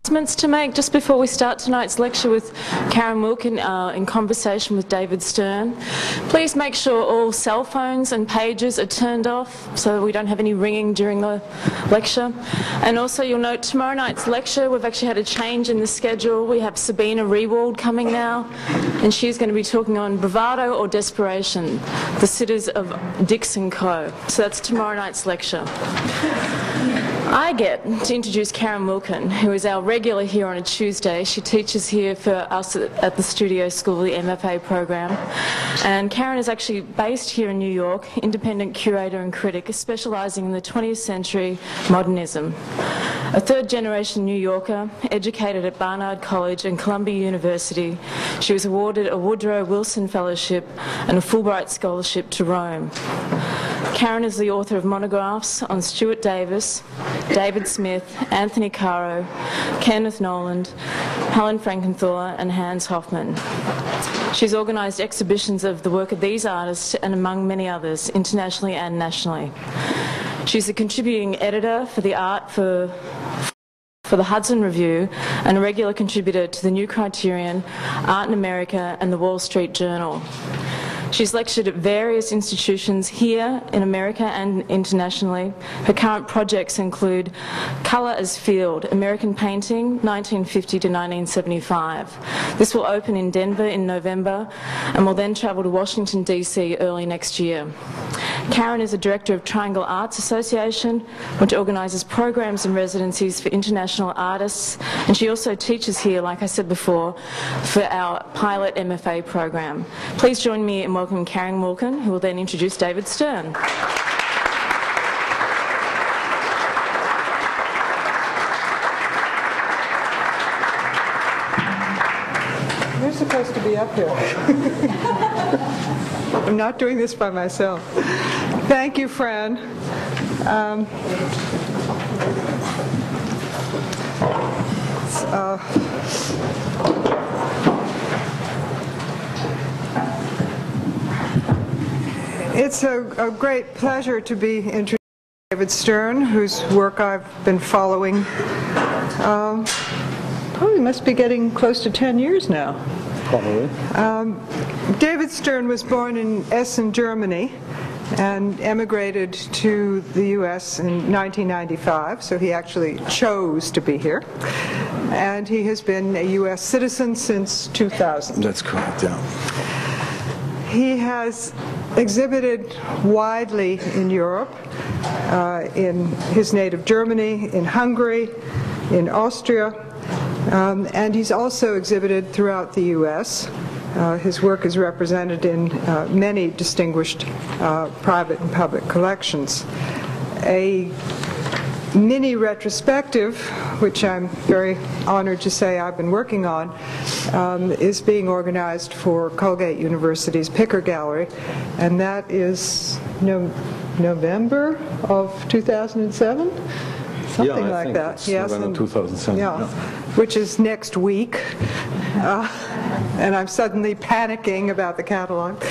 To make just before we start tonight's lecture with Karen Wilkin in conversation with David Stern. Please make sure all cell phones and pages are turned off so we don't have any ringing during the lecture. And also you'll note tomorrow night's lecture, we've actually had a change in the schedule. We have Sabina Rewald coming now, and she's going to be talking on bravado or desperation, the sitters of Dix & Co. So that's tomorrow night's lecture. I get to introduce Karen Wilkin, who is our regular here on a Tuesday. She teaches here for us at the Studio School, the MFA program. And Karen is actually based here in New York, independent curator and critic, specialising in the 20th century modernism. A third-generation New Yorker, educated at Barnard College and Columbia University, she was awarded a Woodrow Wilson Fellowship and a Fulbright Scholarship to Rome. Karen is the author of monographs on Stuart Davis, David Smith, Anthony Caro, Kenneth Noland, Helen Frankenthaler and Hans Hofmann. She's organised exhibitions of the work of these artists and among many others, internationally and nationally. She's a contributing editor for the art for the Hudson Review and a regular contributor to the New Criterion, Art in America and the Wall Street Journal. She's lectured at various institutions here in America and internationally. Her current projects include Colour as Field, American Painting, 1950 to 1975. This will open in Denver in November and will then travel to Washington, D.C. early next year. Karen is a director of Triangle Arts Association, which organises programs and residencies for international artists, and she also teaches here, like I said before, for our pilot MFA program. Please join me in welcoming Karen Wilkin, who will then introduce David Stern. You're supposed to be up here. I'm not doing this by myself. Thank you, Fran. It's a great pleasure to be introducing David Stern, whose work I've been following. Probably must be getting close to 10 years now. Probably. David Stern was born in Essen, Germany, and emigrated to the U.S. in 1995, so he actually chose to be here. And he has been a U.S. citizen since 2000. That's correct, yeah. He has exhibited widely in Europe, in his native Germany, in Hungary, in Austria, and he's also exhibited throughout the U.S. His work is represented in many distinguished private and public collections. A mini retrospective, which I'm very honored to say I've been working on, is being organized for Colgate University's Picker Gallery, and that is November of 2007? Something like that. Yes, November 2007. Yeah, which is next week. And I'm suddenly panicking about the catalog.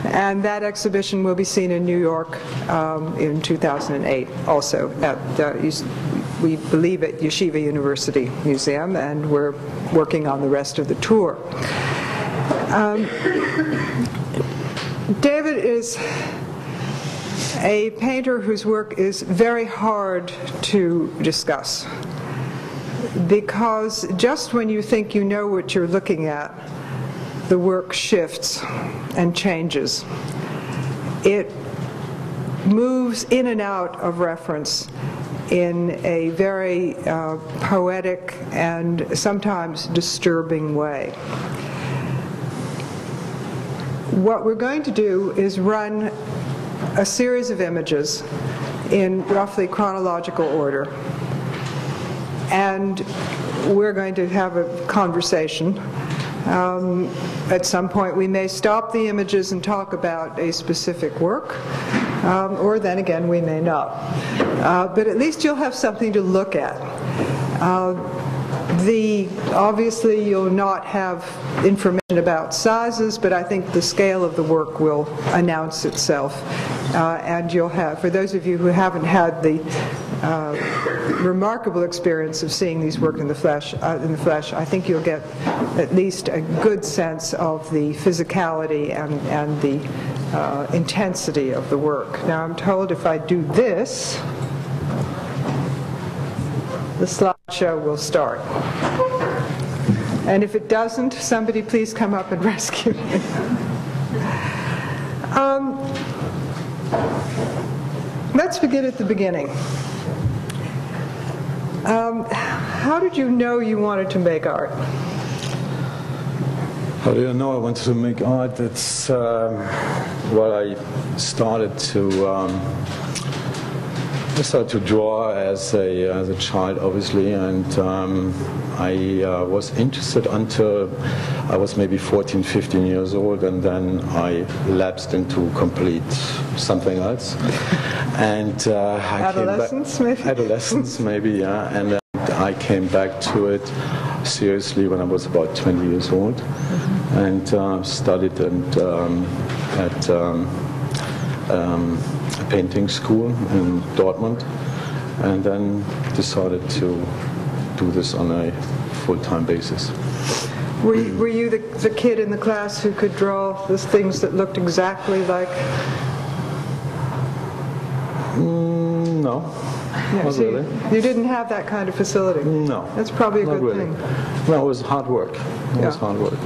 And that exhibition will be seen in New York in 2008, also at, we believe, at Yeshiva University Museum, and we're working on the rest of the tour. David is a painter whose work is very hard to discuss, because just when you think you know what you're looking at, the work shifts and changes. It moves in and out of reference in a very poetic and sometimes disturbing way. What we're going to do is run a series of images in roughly chronological order, and we're going to have a conversation. At some point we may stop the images and talk about a specific work, or then again we may not. But at least you'll have something to look at. Obviously you'll not have information about sizes, but I think the scale of the work will announce itself. And you'll have, for those of you who haven't had the remarkable experience of seeing these work in the flesh, I think you'll get at least a good sense of the physicality and the intensity of the work. Now I'm told if I do this, the slideshow will start. And if it doesn't, somebody please come up and rescue me. Let's begin at the beginning. How did you know you wanted to make art? How did I know I wanted to make art? It's well, I started to draw as a child, obviously, and I was interested until I was maybe 14, 15 years old, and then I lapsed into complete something else. And adolescence, maybe? Adolescence, maybe, yeah. And then I came back to it seriously when I was about 20 years old, and studied at a painting school in Dortmund, and then decided to do this on a full-time basis. Were you the kid in the class who could draw those things that looked exactly like? No, Yeah, not so really. You didn't have that kind of facility? No. That's probably a not good really. thing. No, it was hard work. It was hard work.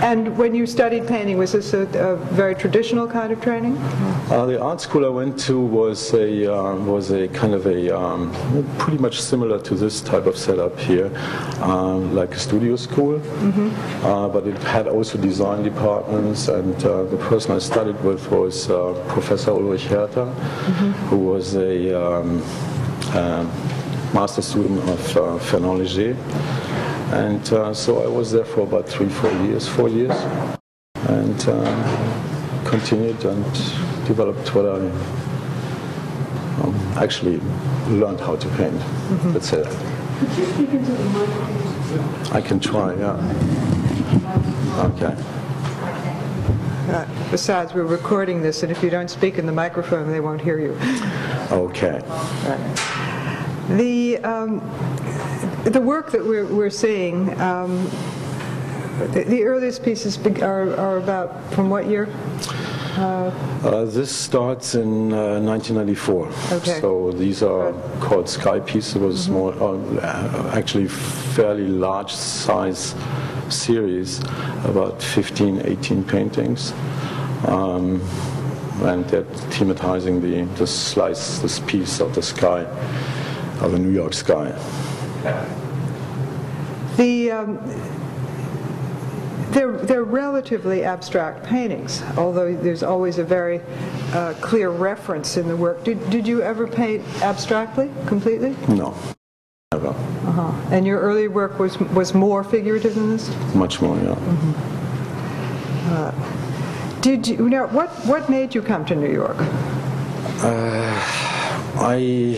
And when you studied painting, was this a very traditional kind of training? The art school I went to was a kind of a pretty much similar to this type of setup here, like a studio school, but it had also design departments, and the person I studied with was Professor Ulrich Hertha, who was a master student of Fernand Léger. And so I was there for about 4 years, and continued and developed what I actually learned how to paint. Let's say that. Could you speak into the microphone? I can try, yeah. Okay. Besides, we're recording this, and if you don't speak in the microphone, they won't hear you. Okay. The work that we're seeing, the earliest pieces are about from what year? This starts in 1994. Okay. So these are called sky pieces. It was small, actually fairly large size series, about 15, 18 paintings. And they're thematizing this piece of the sky, of the New York sky. They're relatively abstract paintings, although there's always a very clear reference in the work. Did you ever paint abstractly, completely? No, never. And your early work was more figurative than this? Much more, yeah. Did you now? What made you come to New York? I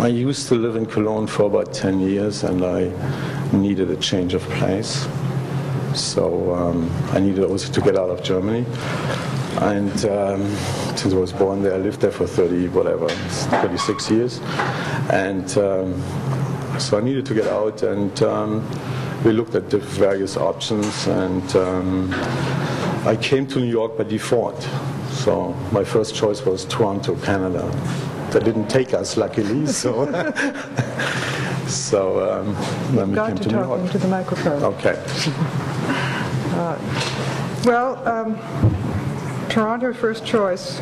used to live in Cologne for about 10 years, and I needed a change of place. So I needed also to get out of Germany. And since I was born there, I lived there for 36 years. And so I needed to get out, and we looked at the various options, and I came to New York by default. So my first choice was Toronto, Canada. That didn't take us, luckily. So, then we came to New York. Into the microphone. Okay. Toronto first choice.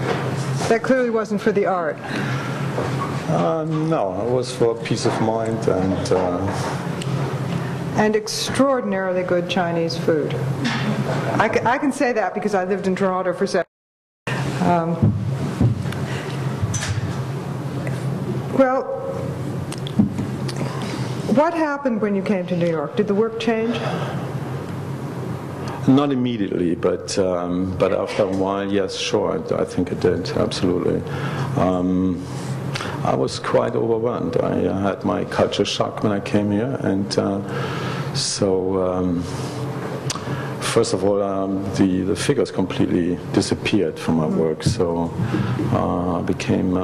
That clearly wasn't for the art. No, it was for peace of mind and extraordinarily good Chinese food. I can say that because I lived in Toronto for 7 years. Well, what happened when you came to New York? Did the work change? Not immediately, but after a while, yes, sure, I think it did, absolutely. I was quite overwhelmed. I had my culture shock when I came here, and first of all, the figures completely disappeared from my work, so I became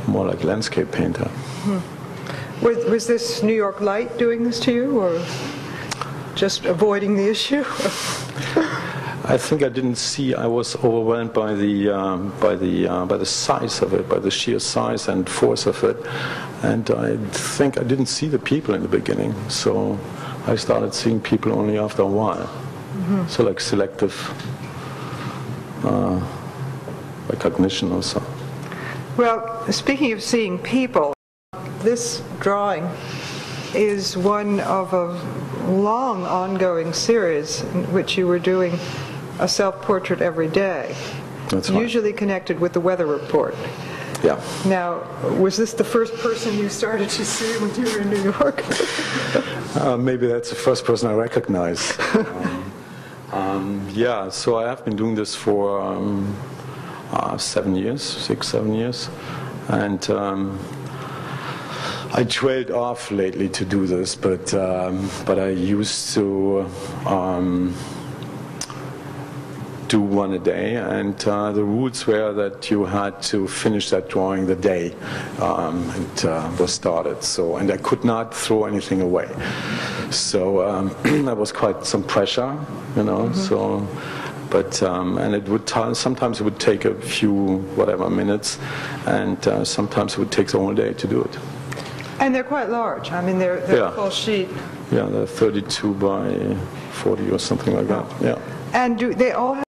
more like landscape painter. Was this New York light doing this to you, or just avoiding the issue? I think I didn't see. I was overwhelmed by the size of it, by the sheer size and force of it, and I think I didn't see the people in the beginning. So I started seeing people only after a while. So like selective recognition or so. Well, speaking of seeing people, this drawing is one of a long ongoing series in which you were doing a self-portrait every day. That's right. Usually connected with the weather report. Yeah. Now, was this the first person you started to see when you were in New York? Maybe that's the first person I recognize. Yeah, so I have been doing this for 7 years, 6, 7 years, and I trailed off lately to do this, but I used to do one a day, and the rules were that you had to finish that drawing the day it was started. So, and I could not throw anything away. So that was quite some pressure, you know. So, but and it would sometimes it would take a few minutes, and sometimes it would take the whole day to do it. And they're quite large. I mean, they're full sheet. Yeah, they're 32 by 40 or something like that. Yeah. And do they all have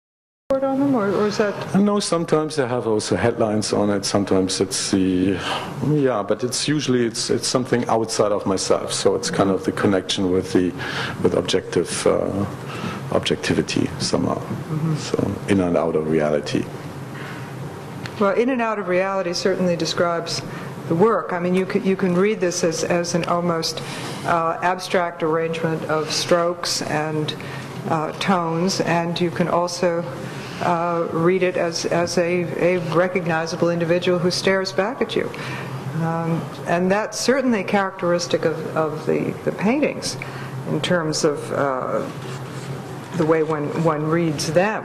on them, or is that? No, sometimes they have also headlines on it. Sometimes it's but it's usually it's something outside of myself. So it's kind of the connection with objectivity somehow. So in and out of reality. Well, in and out of reality certainly describes the work. I mean, you can read this as an almost abstract arrangement of strokes and tones, and you can also read it as a recognizable individual who stares back at you. And that's certainly characteristic of the paintings in terms of the way one reads them.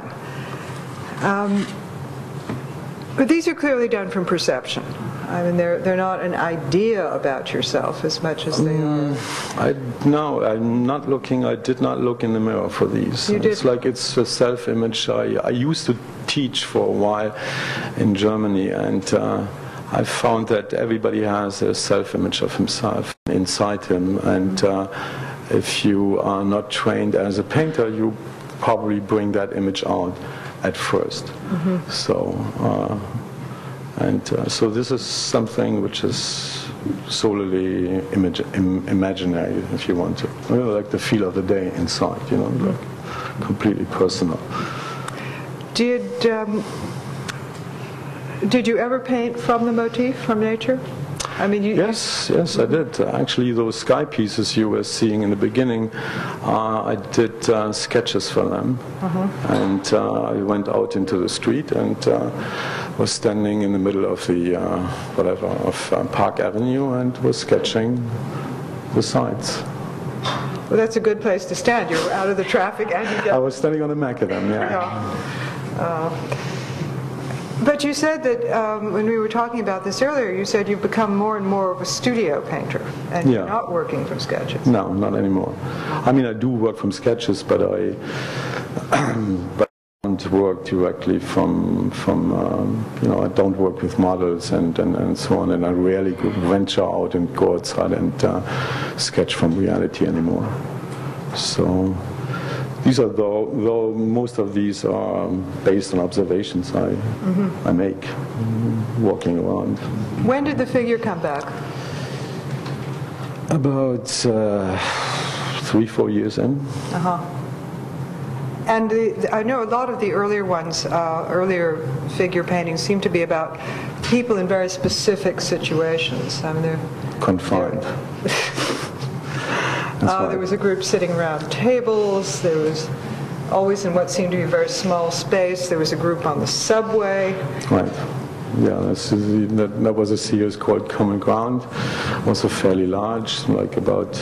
But these are clearly done from perception. I mean, they're not an idea about yourself as much as they are. No, I'm not looking. I did not look in the mirror for these. It's like it's a self-image. I used to teach for a while in Germany, and I found that everybody has a self-image of himself inside him, and if you are not trained as a painter, you probably bring that image out at first. So. So this is something which is solely imaginary, if you want to. Really like the feel of the day inside, you know, like completely personal. Did you ever paint from the motif, from nature? I mean, yes, I did. Actually, those sky pieces you were seeing in the beginning, I did sketches for them, and I went out into the street and was standing in the middle of the Park Avenue and was sketching the sides. Well, that's a good place to stand. You're out of the traffic, and you get. I was standing on the macadam, But you said that when we were talking about this earlier, you said you've become more and more of a studio painter, and you're not working from sketches. No, not anymore. I mean, I do work from sketches, but I don't work directly from I don't work with models and so on, and I rarely venture out and go outside and sketch from reality anymore. So. These are, though most of these are based on observations I make walking around. When did the figure come back? About 3-4 years in. And I know a lot of the earlier ones, earlier figure paintings, seem to be about people in very specific situations. I mean, they're confined. There was a group sitting around tables. There was always in what seemed to be a very small space. There was a group on the subway. Right. Yeah, that was a series called Common Ground. Also fairly large, like about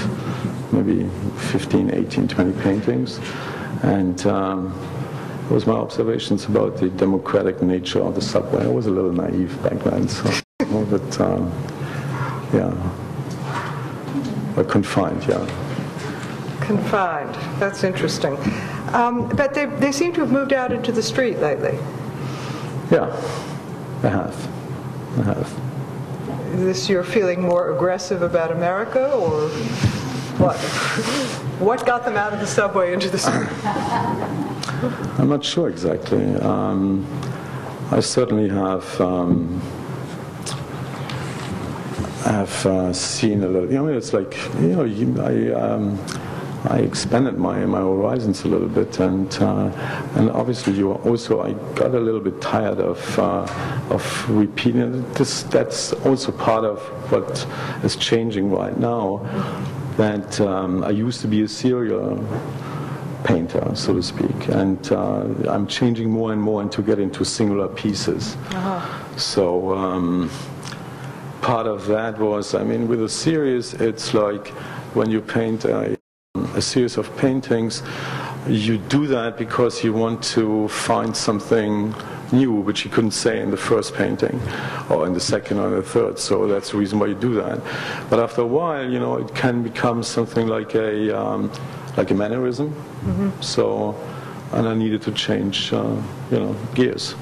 maybe 15, 18, 20 paintings. And it was my observations about the democratic nature of the subway. I was a little naive back then. So. but yeah, but confined, yeah. Confined. That's interesting. But they seem to have moved out into the street lately. Yeah, I have. Is this you're feeling more aggressive about America, or what? What got them out of the subway into the street? I'm not sure exactly. I certainly have seen a little. It's like I expanded my horizons a little bit, and obviously I got a little bit tired of repeating this. That's also part of what is changing right now. That I used to be a serial painter, so to speak, and I'm changing more and more into get into singular pieces. So part of that was, with a series, it's like when you paint a series of paintings, you do that because you want to find something new which you couldn't say in the first painting or in the second or the third, so that's the reason why you do that. But after a while, it can become something like a mannerism. So, and I needed to change gears,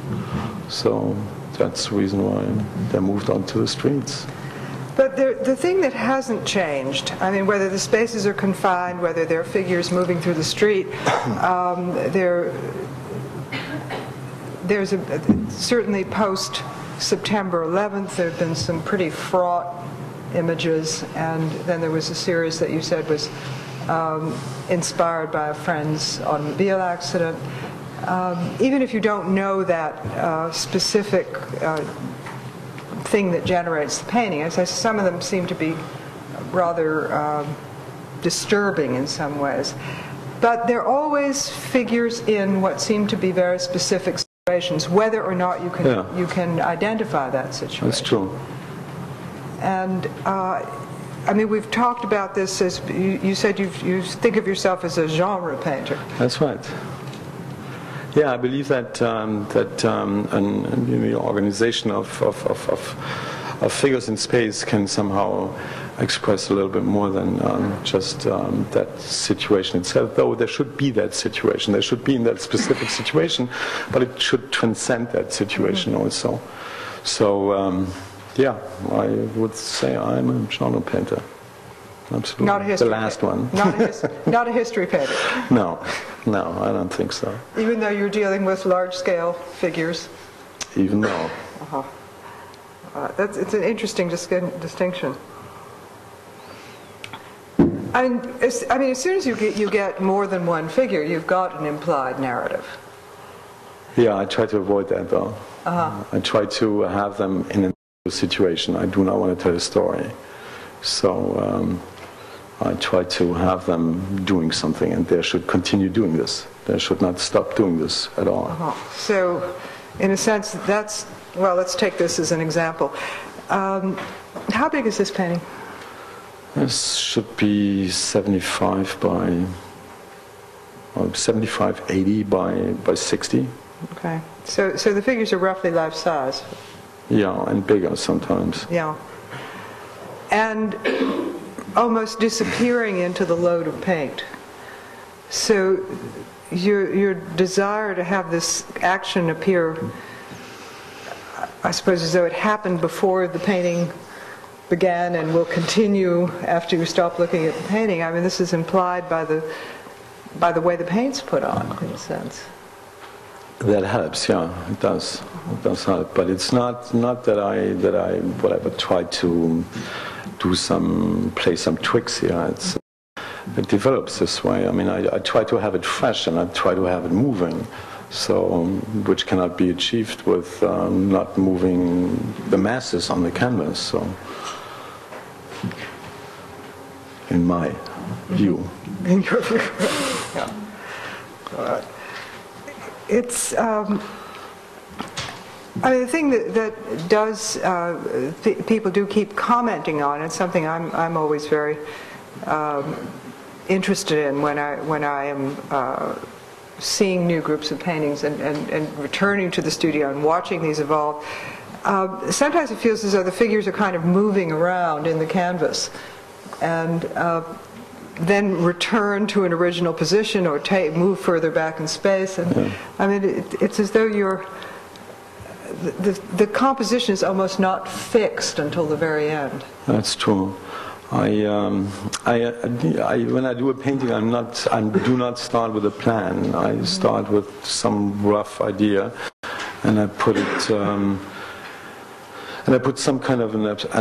so that's the reason why they moved onto the streets. But the thing that hasn't changed, whether the spaces are confined, whether there are figures moving through the street, there's certainly post September 11th, there have been some pretty fraught images, and then there was a series that you said was inspired by a friend's automobile accident. Even if you don't know that specific thing that generates the painting, as I say, some of them seem to be rather disturbing in some ways. But they're always figures in what seem to be very specific situations, whether or not you can identify that situation. That's true. And we've talked about this as you said you think of yourself as a genre painter. That's right. Yeah, I believe that an organization of figures in space can somehow express a little bit more than just that situation itself, though there should be that situation. There should be in that specific situation, but it should transcend that situation also. So, yeah, I would say I'm a genre painter. Absolutely. Not a history the last painter. one. Not a history painter. No, I don't think so. Even though you're dealing with large-scale figures. Even though. It's an interesting distinction. As soon as you get more than one figure, you've got an implied narrative. Yeah, I try to avoid that though. I try to have them in a situation. I do not want to tell a story. So I try to have them doing something, and they should continue doing this. They should not stop doing this at all. So, in a sense, let's take this as an example. How big is this painting? This should be 75 by 80 by 60. Okay. So the figures are roughly life size. Yeah, and bigger sometimes. Yeah. And almost disappearing into the load of paint. So your desire to have this action appear, I suppose, as though it happened before the painting began and will continue after you stop looking at the painting. This is implied by the way the paint's put on, in a sense. That helps, yeah, it does. It does help, but it's not that I whatever try to play some tricks here. It develops this way. I try to have it fresh, and I try to have it moving, so which cannot be achieved with not moving the masses on the canvas. So, in my view. In your view, yeah. It's. The thing that does people do keep commenting on. It's something I'm always very interested in when I am seeing new groups of paintings and returning to the studio and watching these evolve. sometimes it feels as though the figures are kind of moving around in the canvas and then return to an original position or move further back in space. And I mean, it's as though the composition is almost not fixed until the very end. That's true. When I do a painting, I do not start with a plan. I start with some rough idea, and I put it, some kind of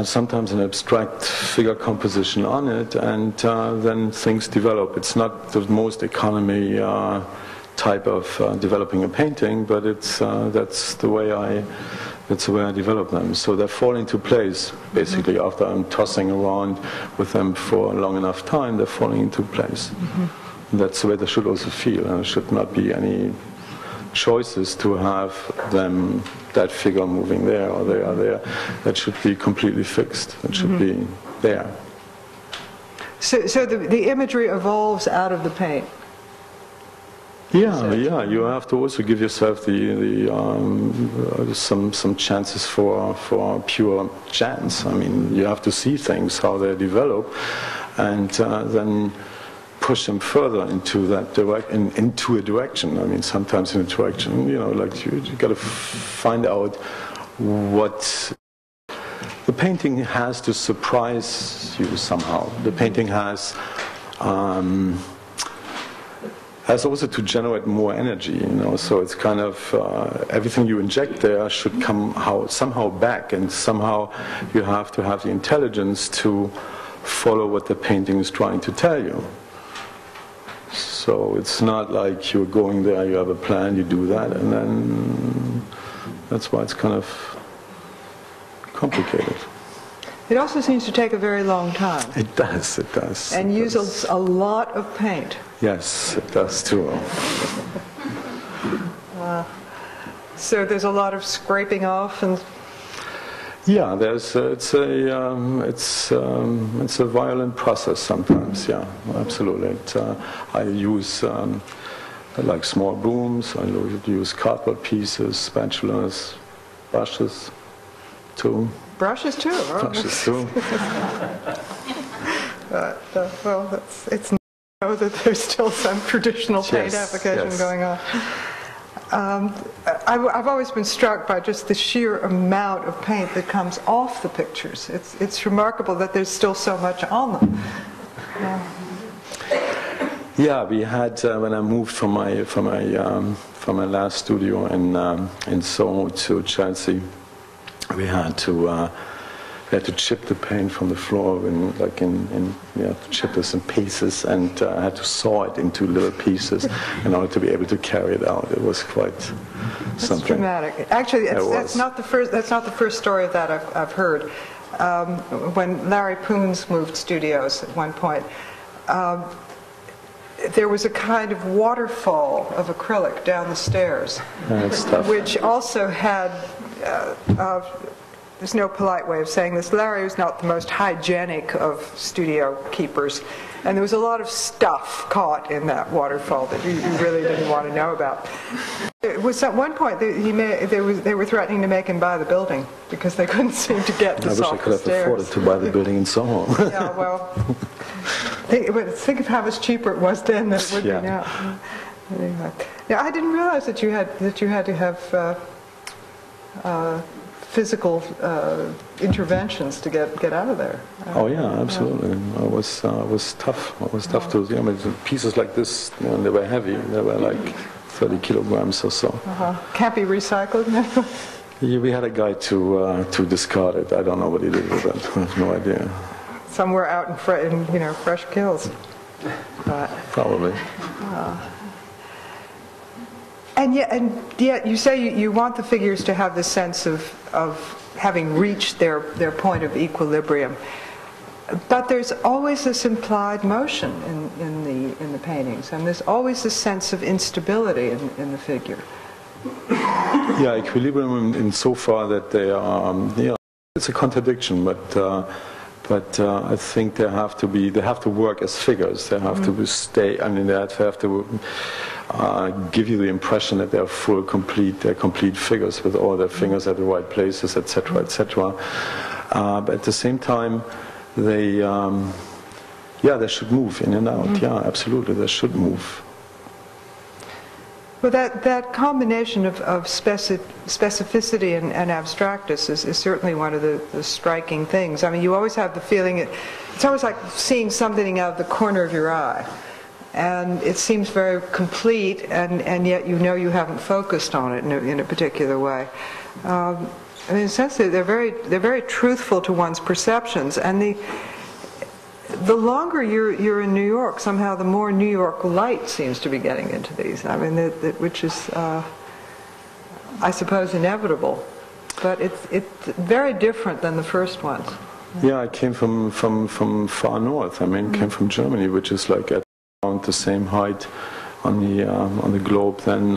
sometimes an abstract figure composition on it, and then things develop. It's not the most economy type of developing a painting, but that's the way I develop them. So they fall into place, basically, after I'm tossing around with them for a long enough time, they're falling into place. And that's the way they should also feel, and there should not be any choices to have them, that figure moving there or there. That should be completely fixed. It should be there. So the imagery evolves out of the paint. Yeah. You have to also give yourself some chances for pure chance. I mean, you have to see things how they develop, and then push them further into that into a direction. I mean, sometimes in a direction, like you got to find out what the painting has to surprise you somehow. The painting has also to generate more energy, so it's kind of everything you inject there should come somehow back, and somehow you have to have the intelligence to follow what the painting is trying to tell you. So it's not like you're going there, you have a plan, you do that, and then that's why it's kind of complicated. It also seems to take a very long time. It does. And uses a lot of paint. Yes, it does too. So there's a lot of scraping off and. Yeah, it's a violent process sometimes. Yeah, absolutely. I use like small brooms. I use cardboard pieces, spatulas, brushes too. Brushes too. Oh. Brushes too. Well, it's know that there's still some traditional paint application going on. I've always been struck by just the sheer amount of paint that comes off the pictures. It's remarkable that there's still so much on them. Yeah, we had when I moved from my last studio in Soho to Chelsea, we had to chip the paint from the floor chip this in pieces, and I had to saw it into little pieces in order to be able to carry it out. It was quite something. That's dramatic. Actually, that's not the first story of that I've heard. When Larry Poons moved studios at one point, there was a kind of waterfall of acrylic down the stairs, which also had. There's no polite way of saying this. Larry was not the most hygienic of studio keepers, and there was a lot of stuff caught in that waterfall that you really didn't want to know about. It was at one point that they were threatening to make him buy the building because they couldn't seem to get this off the stairs. I wish I could have afforded to buy the building in Soho. Yeah, well, think of how much cheaper it was then than it would be now. Anyway. Yeah, I didn't realize that you had to have. Physical interventions to get out of there. Oh yeah, absolutely. It was tough. It was tough to. I mean, pieces like this, they were heavy. They were like 30 kilograms or so. Can't be recycled. Yeah, we had a guy to discard it. I don't know what he did with it. I have no idea. Somewhere out in Fresh Kills. Probably. And yet you say you want the figures to have the sense of having reached their point of equilibrium. But there's always this implied motion in the paintings, and there's always this sense of instability in the figure. Yeah, equilibrium in so far that they are, it's a contradiction, but But I think they have to work as figures. They have to stay. I mean, they have to give you the impression that they're complete figures with all their fingers at the right places, etc., etc. But at the same time, they should move in and out. Yeah, absolutely, they should move. Well, that combination of specificity and abstractness is certainly one of the striking things. I mean, you always have the feeling, it's always like seeing something out of the corner of your eye. And it seems very complete, and yet you know you haven't focused on it in a particular way. I mean, in a sense, they're very truthful to one's perceptions. And the longer you're in New York, somehow the more New York light seems to be getting into these. I mean, which is, I suppose, inevitable. But it's very different than the first ones. Yeah, I came from far north. I mean, came from Germany, which is like at around the same height on the globe than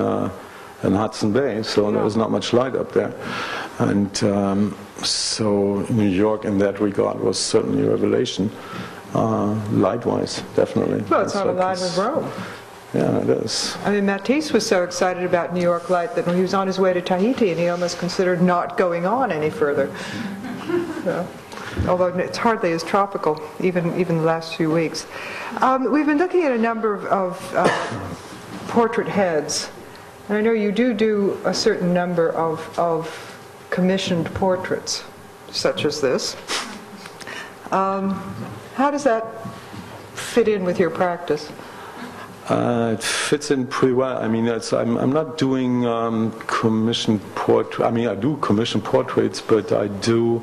Hudson Bay. So there was not much light up there. And so New York, in that regard, was certainly a revelation. Light-wise, definitely. Well, it's on a line with Rome. Yeah, it is. I mean, Matisse was so excited about New York light that when he was on his way to Tahiti, and he almost considered not going on any further. So, although it's hardly as tropical, even the last few weeks. We've been looking at a number of portrait heads, and I know you do a certain number of commissioned portraits, such as this. How does that fit in with your practice? It fits in pretty well. I mean, I'm not doing commissioned portraits. I mean, I do commissioned portraits, but I do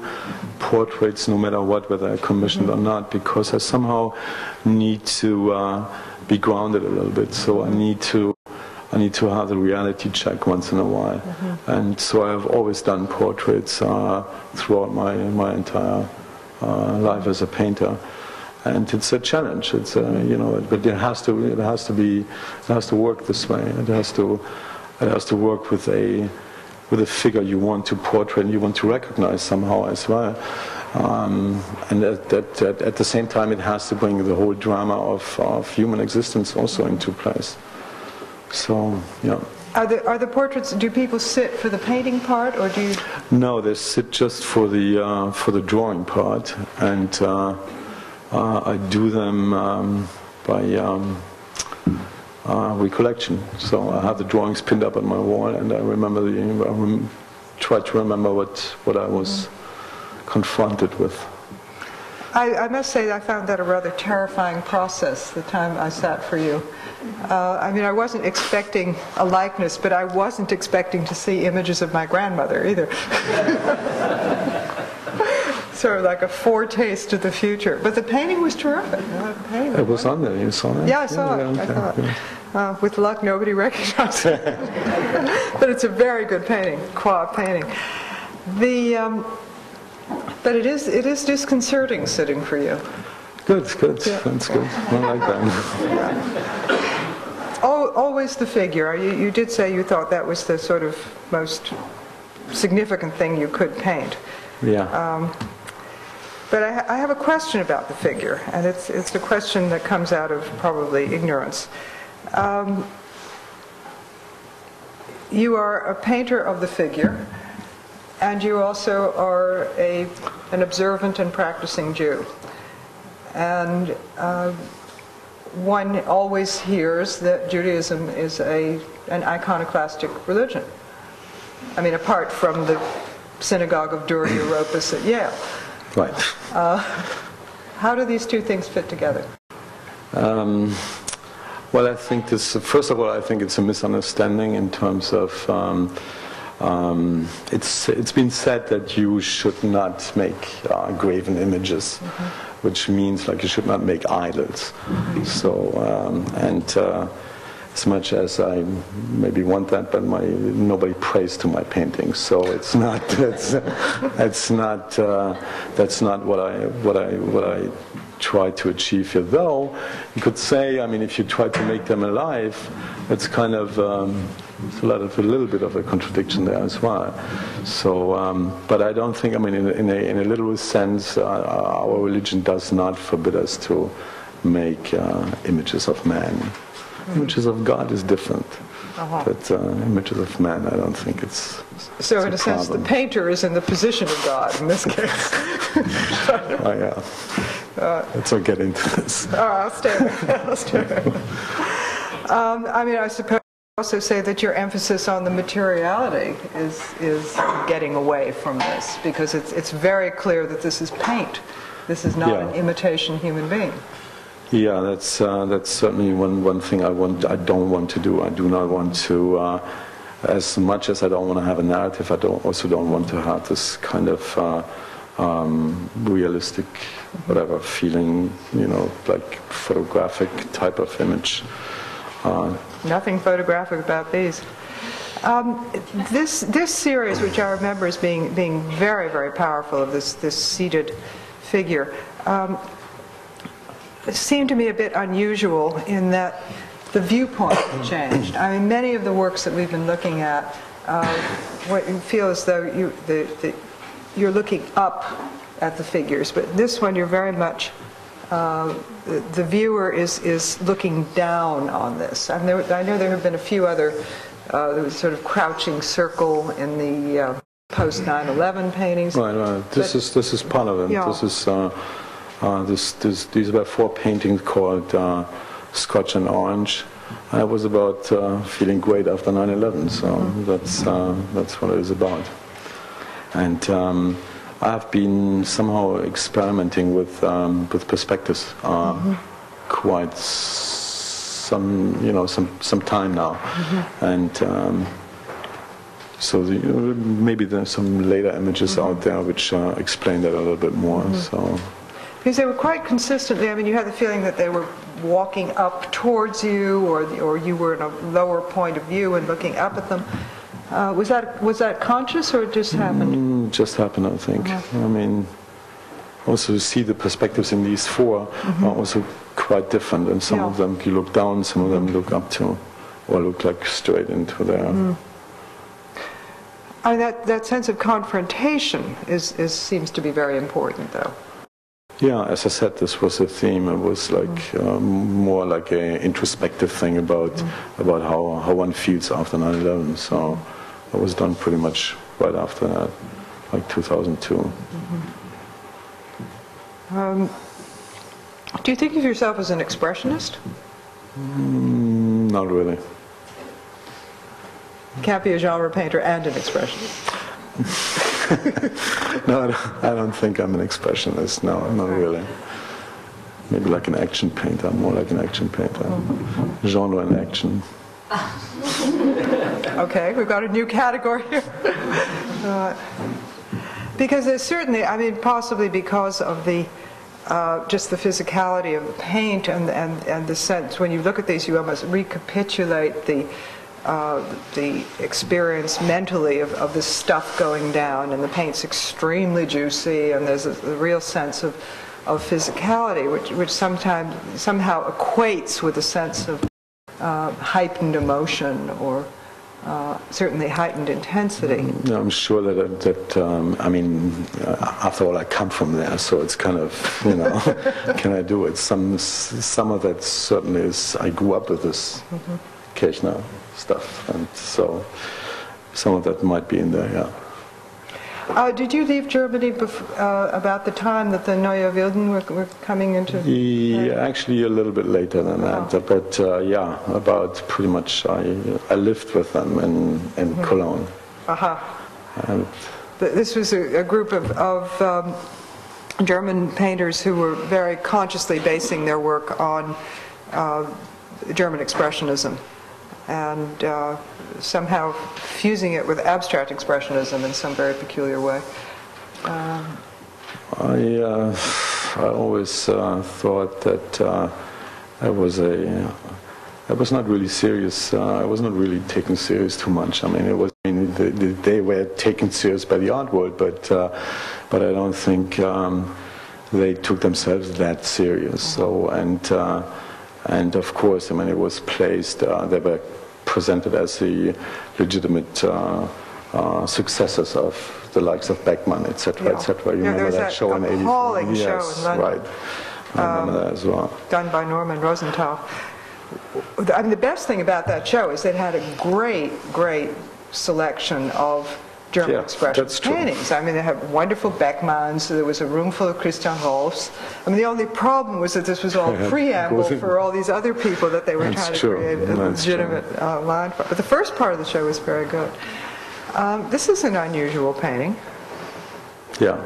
portraits no matter what, whether I commissioned or not, because I somehow need to be grounded a little bit. So I need to have the reality check once in a while. And so I have always done portraits throughout my entire life as a painter. And it's a challenge. It's but it has to work this way. It has to work with a figure you want to portray and you want to recognize somehow as well. And at the same time, it has to bring the whole drama of human existence also into place. So yeah. Are the portraits? Do people sit for the painting part, or do you? No, they sit just for the drawing part, and I do them by recollection. So I have the drawings pinned up on my wall, and I remember try to remember what I was confronted with. I must say that I found that a rather terrifying process the time I sat for you. I mean, I wasn't expecting a likeness, but I wasn't expecting to see images of my grandmother either. Sort of like a foretaste of the future. But the painting was terrific. It was on there. You saw it? Yeah, I saw it. Okay, I saw it. With luck, nobody recognized it. But it's a very good painting, qua painting. But it is disconcerting sitting for you. Good. Yeah. That's good. I like that. Always the figure. You did say you thought that was the sort of most significant thing you could paint. Yeah. But I have a question about the figure, and it's a question that comes out of probably ignorance. You are a painter of the figure, and you also are an observant and practicing Jew. And one always hears that Judaism is an iconoclastic religion. I mean, apart from the synagogue of Dura Europos at Yale. Right. How do these two things fit together? Well, I think first of all, I think it's a misunderstanding in terms of it's been said that you should not make graven images, which means like you should not make idols. So as much as I maybe want that, but nobody prays to my paintings, so it's not. That's not what I try to achieve here. Though you could say, I mean, if you try to make them alive, it's kind of it's a little bit of a contradiction there as well. So, but I don't think. I mean, in a literal sense, our religion does not forbid us to make images of man. Images of God is different, but images of man, I don't think it's. So, in a sense, the painter is in the position of God in this case. Oh yeah. Let's not get into this. I'll stay away. I'll stay away. I mean, I suppose also say that your emphasis on the materiality is getting away from this, because it's very clear that this is paint. This is not an imitation human being. Yeah, that's certainly one thing I don't want to do. I do not want to, as much as I don't want to have a narrative, I also don't want to have this kind of realistic, whatever feeling, like photographic type of image. Nothing photographic about these. This series, which I remember as being very, very powerful, of this seated figure, seemed to me a bit unusual in that the viewpoint changed. I mean, many of the works that we've been looking at, what you feel as though you're looking up at the figures, but this one you're very much. The viewer is looking down on this. I know there have been a few other there was sort of crouching circle in the post 9/11 paintings. Right. This is part of it. Yeah. These were 4 paintings called Scotch and Orange. I was about feeling great after 9/11, so that's what it is about. And I've been somehow experimenting with perspectives quite some time now, and so maybe there's some later images out there which explain that a little bit more. So. Because they were quite consistently, I mean, you had the feeling that they were walking up towards you, or you were in a lower point of view and looking up at them. Was that conscious, or it just happened? Just happened, I think. I mean, also to see the perspectives in these 4 are also quite different, and some of them you look down, some of them look up to, or look like straight into there. I mean, that sense of confrontation seems to be very important, though. Yeah, as I said, this was a theme. It was like more like an introspective thing about how one feels after 9/11. So it was done pretty much right after that, like 2002. Do you think of yourself as an expressionist? Not really. Can't be a genre painter and an expressionist. No, I don't think I'm an expressionist. No, not really. Maybe like an action painter. I'm more like an action painter. Genre and action. Okay, we've got a new category here. Because there's certainly, I mean, possibly because of the just the physicality of the paint and the sense, when you look at these, you almost recapitulate the experience mentally of this stuff going down, and the paint's extremely juicy, and there's a real sense of physicality, which somehow equates with a sense of heightened emotion, or certainly heightened intensity. Yeah, I'm sure that I mean, after all, I come from there, so it's kind of, can I do it? Some of that certainly is, I grew up with this occasional stuff, and so some of that might be in there, yeah. Did you leave Germany about the time that the Neue Wilden were coming into? Yeah, actually a little bit later than that, but yeah, about pretty much I lived with them in Cologne. And this was a group of German painters who were very consciously basing their work on German Expressionism, and somehow fusing it with abstract expressionism in some very peculiar way. I always thought that it was It was not really serious. I was not really taken serious too much. I mean, it was. I mean, they were taken serious by the art world, but I don't think they took themselves that serious. So and of course, I mean, it was placed. They were presented as the legitimate successors of the likes of Beckmann, etc., etc. You remember that show in '84? Appalling show in London. Right. I remember that as well. Done by Norman Rosenthal. I mean, the best thing about that show is it had a great selection of German Expressionist paintings. I mean, they had wonderful Beckmanns. There was a room full of Christian Rolfs. I mean, the only problem was that this was all preamble for all these other people that they were trying to create a legitimate line for. But the first part of the show was very good. This is an unusual painting. Yeah,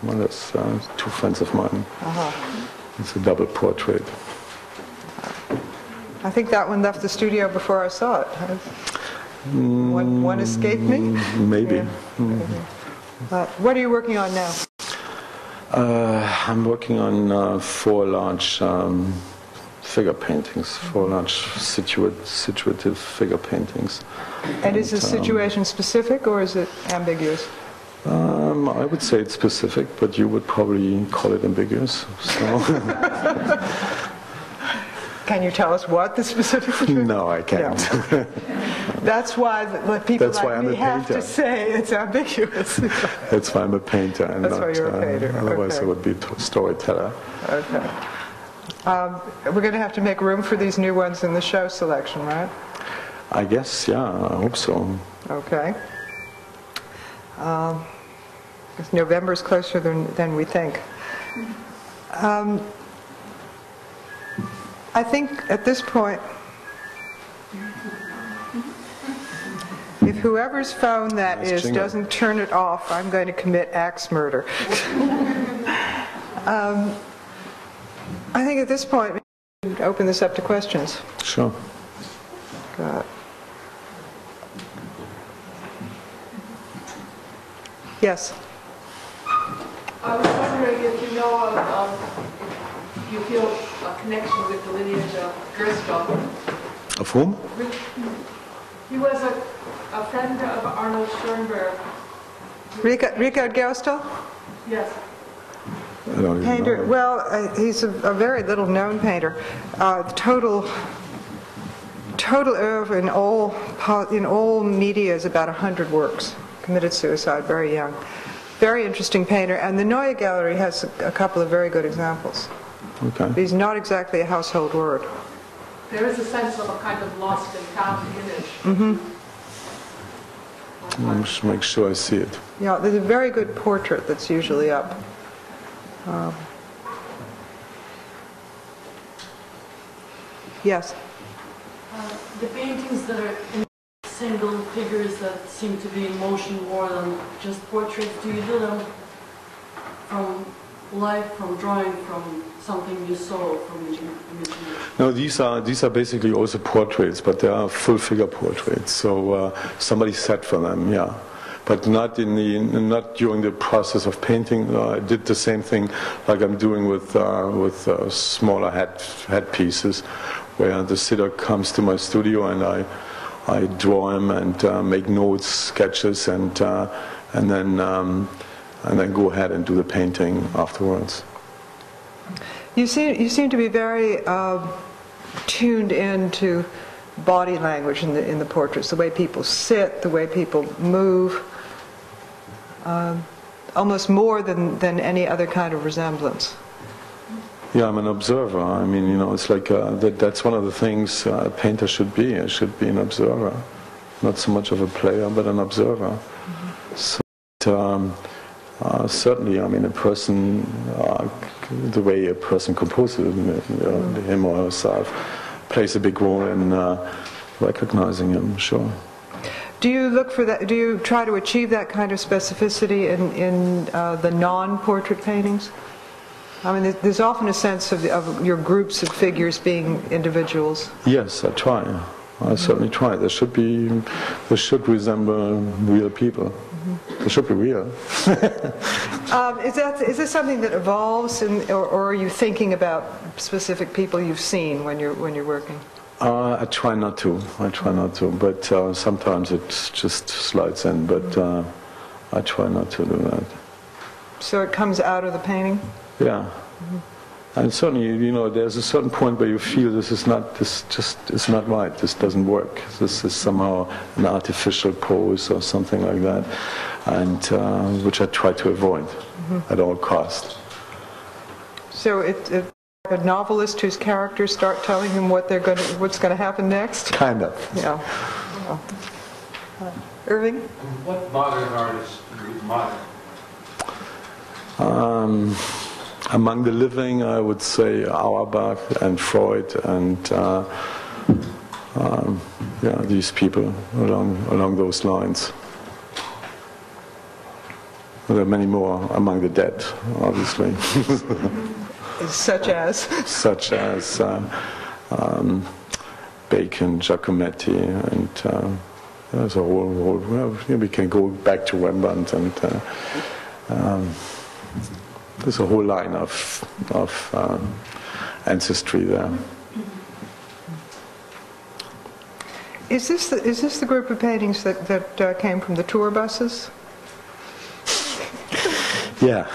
well, that's two friends of mine. It's a double portrait. I think that one left the studio before I saw it. One escaped me? Maybe. Yeah. What are you working on now? I'm working on 4 large figure paintings, 4 large situative figure paintings. And is this situation specific or is it ambiguous? I would say it's specific, but you would probably call it ambiguous. So. Can you tell us what the specific situation is? No, I can't. Yeah. That's why people like me have to say it's ambiguous. That's why I'm a painter. And that's not, why you're a painter. Otherwise I would be a storyteller. Okay. We're going to have to make room for these new ones in the show selection, right? I guess, yeah, I hope so. Okay. November is closer than we think. I think at this point, if whoever's phone that is doesn't turn it off, I'm going to commit axe murder. I think at this point, we should open this up to questions. Sure. God. Yes. I was wondering if you know of, if you feel a connection with the lineage of Gerstel. Of whom? He was a friend of Arnold Schoenberg. Richard Gerstel? Yes. I don't even Painter. know. Well, he's a very little known painter. Total oeuvre in all media is about 100 works. Committed suicide, very young. Very interesting painter, and the Neue Gallery has a couple of very good examples. Okay. But he's not exactly a household word. There is a sense of a kind of lost and found image. I'll just make sure I see it. Yeah, there's a very good portrait that's usually up. Yes? The paintings that are in single figures that seem to be in motion more than just portraits, do you do them from life, from drawing, from something you saw, from imagination? No, these are basically also portraits, but they are full figure portraits. So somebody sat for them, yeah. But not during the process of painting. I did the same thing like I'm doing with smaller head pieces, where the sitter comes to my studio and I draw him and make notes, sketches, and then go ahead and do the painting afterwards. You seem to be very tuned into body language in the portraits, the way people sit, the way people move, almost more than any other kind of resemblance. Yeah, I'm an observer. I mean, you know, it's like that's one of the things a painter should be. It should be an observer, not so much of a player, but an observer. So, certainly, I mean, a person, the way a person composes him or herself, plays a big role in recognizing him. Sure. Do you look for that? Do you try to achieve that kind of specificity in the non-portrait paintings? I mean, there's often a sense of your groups of figures being individuals. Yes, I try. I certainly try. They should resemble real people. They should be real. Is this something that evolves, or are you thinking about specific people you've seen when you're working? I try not to. But sometimes it just slides in. But I try not to do that. So it comes out of the painting? Yeah. And certainly, you know, there's a certain point where you feel this is not right. This doesn't work. This is somehow an artificial pose or something like that, and which I try to avoid at all costs. So it's a novelist whose characters start telling him what's going to happen next? Kind of. Yeah. Irving? What modern artists do you admire? Among the living, I would say Auerbach and Freud and these people along those lines. There are many more among the dead, obviously. Such as? Such as Bacon, Giacometti, and there's a whole we can go back to Rembrandt, and there's a whole line of ancestry there. Is this the group of paintings that came from the tour buses? Yeah.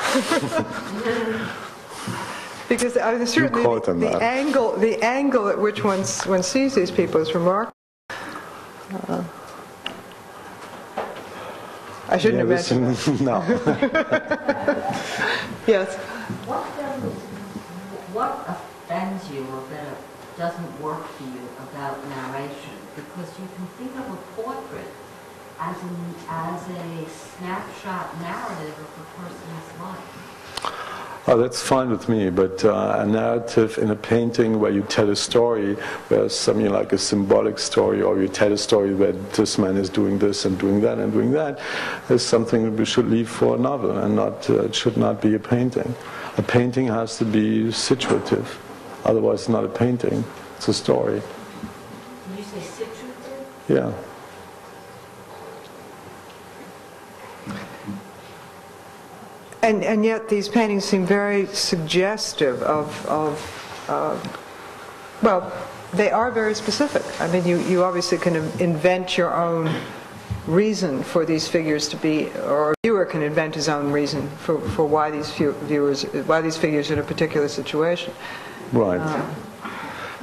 Because certainly the angle at which one sees these people is remarkable. I shouldn't have mentioned that. No. Yes. What offends you or that doesn't work for you about narration? Because you can think of a portrait as a snapshot narrative of a person's life. Oh, that's fine with me, but a narrative in a painting where you tell a story, where something like a symbolic story, or you tell a story where this man is doing this and doing that and doing that, is something we should leave for a novel, and it should not be a painting. A painting has to be situative, otherwise it's not a painting, it's a story. Did you say situative? Yeah. And yet these paintings seem very suggestive of well, they are very specific. I mean, you obviously can invent your own reason for these figures to be, or a viewer can invent his own reason for why these figures are in a particular situation. Right.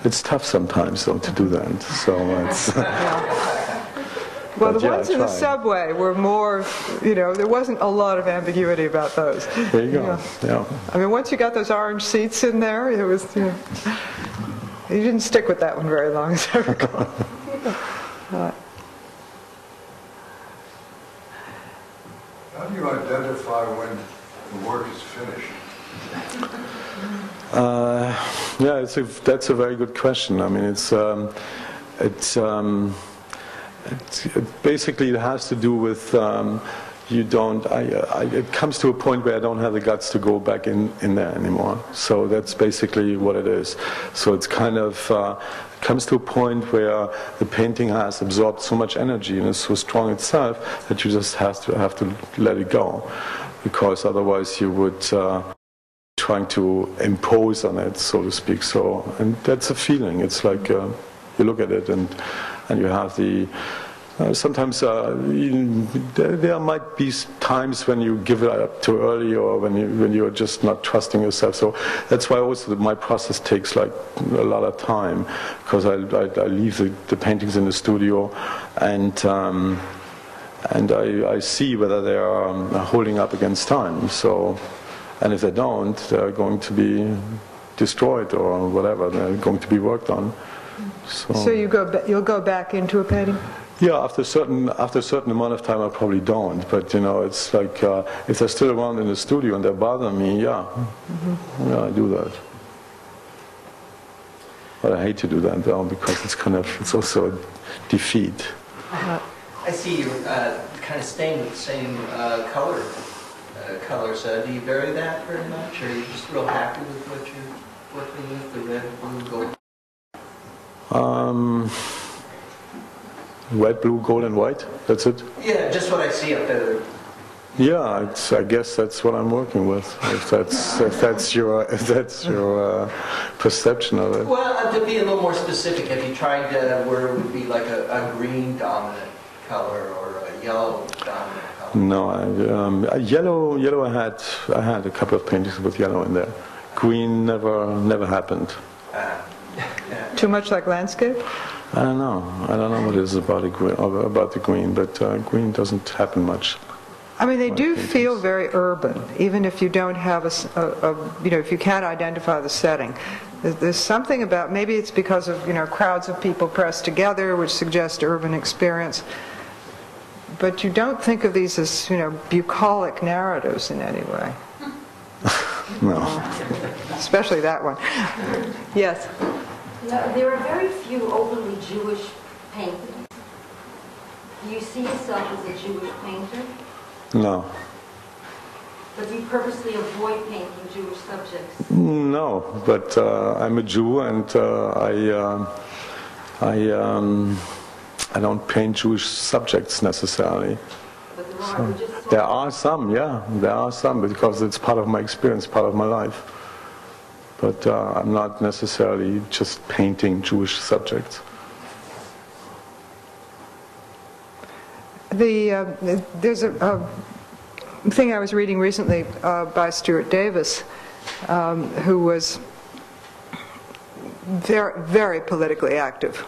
It's tough sometimes, though, to do that. So it's. Well, the ones in the subway were more, there wasn't a lot of ambiguity about those. There you go. Yeah. I mean, once you got those orange seats in there, it was, you didn't stick with that one very long, as I recall. How do you identify when the work is finished? That's a very good question. I mean, basically, it has to do with it comes to a point where I don't have the guts to go back in there anymore. So that's basically what it is. So it's kind of comes to a point where the painting has absorbed so much energy and is so strong itself that you just have to let it go, because otherwise you would trying to impose on it, so to speak. So, and that's a feeling. It's like you look at it and you have the. Sometimes there might be times when you give it up too early, or when you're just not trusting yourself. So that's why also my process takes like a lot of time, because I leave the paintings in the studio, and I see whether they are holding up against time. So, and if they don't, they're going to be destroyed or whatever. They're going to be worked on. So you'll go back into a painting? Yeah, after a certain amount of time, I probably don't. But it's like if they're still around in the studio and they bother me, yeah, I do that. But I hate to do that though, because it's also a defeat. I see you kind of staying with the same colors. Do you vary that very much, or are you just real happy with what you're working with, the red, blue, gold? Red, blue, gold, and white. That's it. Yeah, just what I see up there. Yeah, I guess that's what I'm working with. If that's your perception of it. Well, to be a little more specific, have you tried where it would be like a green dominant color or a yellow dominant color? No, yellow. I had a couple of paintings with yellow in there. Green never happened. Yeah. Too much like landscape? I don't know what it is about the green, but green doesn't happen much. I mean, they do feel very urban, even if you don't have if you can't identify the setting. There's something about, maybe it's because of, crowds of people pressed together, which suggest urban experience. But you don't think of these as, bucolic narratives in any way. No. Especially that one. Yes? There are very few openly Jewish paintings. Do you see yourself as a Jewish painter? No. But do you purposely avoid painting Jewish subjects? No, but I'm a Jew, and I don't paint Jewish subjects necessarily. But there are religious songs. There are some, because it's part of my experience, part of my life. But I'm not necessarily just painting Jewish subjects. There's a thing I was reading recently by Stuart Davis, who was very, very politically active,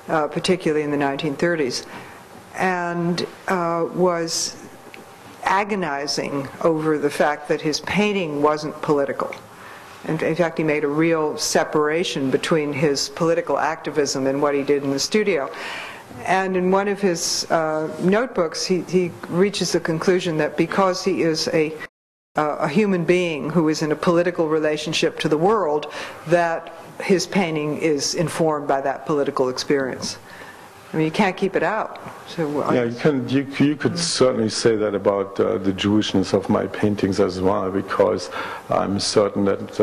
particularly in the 1930s, and was agonizing over the fact that his painting wasn't political. And in fact, he made a real separation between his political activism and what he did in the studio. And in one of his notebooks, he reaches the conclusion that because he is a human being who is in a political relationship to the world, that his painting is informed by that political experience. I mean, you can't keep it out. So, yeah, you could certainly say that about the Jewishness of my paintings as well, because I'm certain that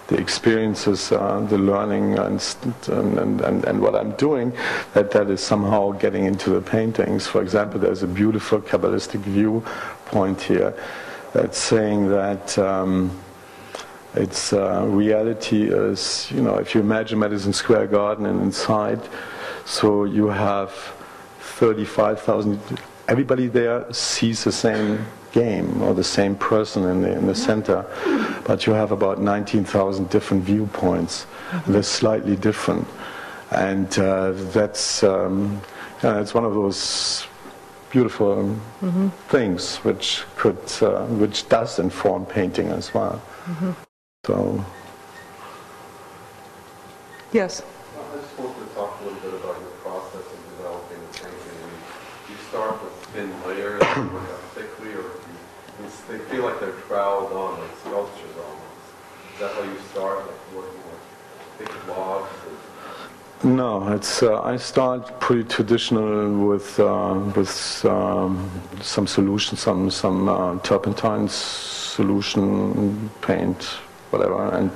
the experiences, the learning, and what I'm doing, that is somehow getting into the paintings. For example, there's a beautiful Kabbalistic viewpoint here that's saying that reality is, if you imagine Madison Square Garden and inside, so you have 35,000, everybody there sees the same game or the same person in the center, but you have about 19,000 different viewpoints. They're slightly different, and that's it's one of those beautiful things which does inform painting as well. So yes. I just wanted to talk a little bit about your process of developing the painting. You start with thin layers and work up thickly, or they feel like they're troweled on, like sculptures almost. Is that how you start, like working with thick blobs? No, it's I start pretty traditional with some solution, some turpentine solution, paint, whatever, and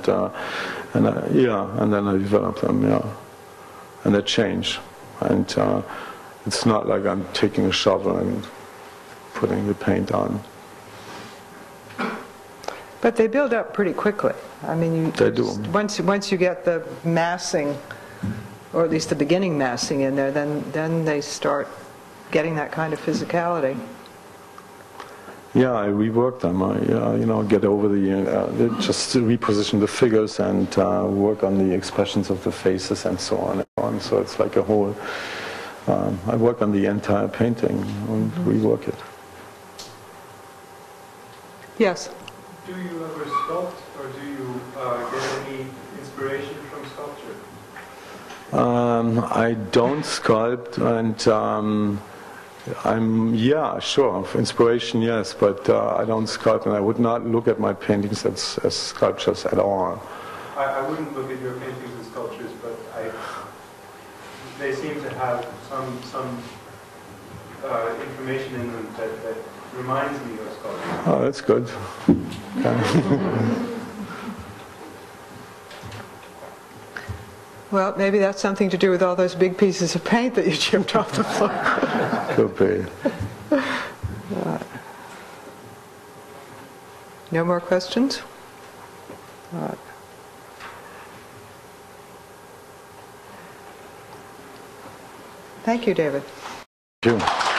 then I develop them, and they change, and it's not like I'm taking a shovel and putting the paint on. But they build up pretty quickly. I mean, they do. Once you get the massing, or at least the beginning massing in there, then they start getting that kind of physicality. Yeah, I rework them. I get over just reposition the figures and work on the expressions of the faces and so on and on. So it's like a whole. I work on the entire painting and rework it. Yes. Do you ever sculpt, or do you get any inspiration from sculpture? I don't sculpt, and sure, inspiration, yes, but I don't sculpt, and I would not look at my paintings as sculptures at all. I wouldn't look at your paintings as sculptures, but they seem to have some information in them that reminds me of sculpture. Oh, that's good. Well, maybe that's something to do with all those big pieces of paint that you chipped off the floor. Could be. No more questions? Thank you, David. Thank you.